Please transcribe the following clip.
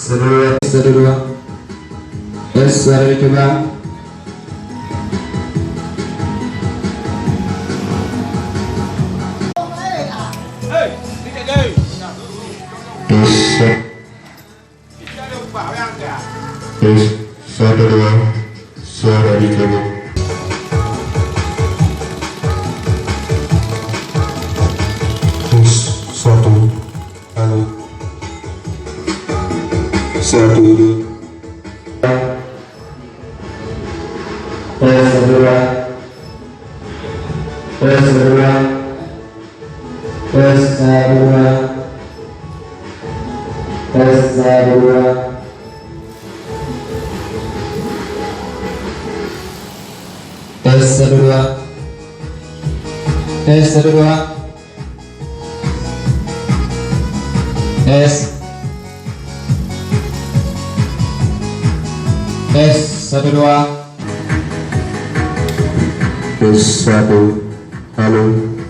S2 S suara dicoba. Satu dua suara dicoba. Satu halo satu dua dua satu halo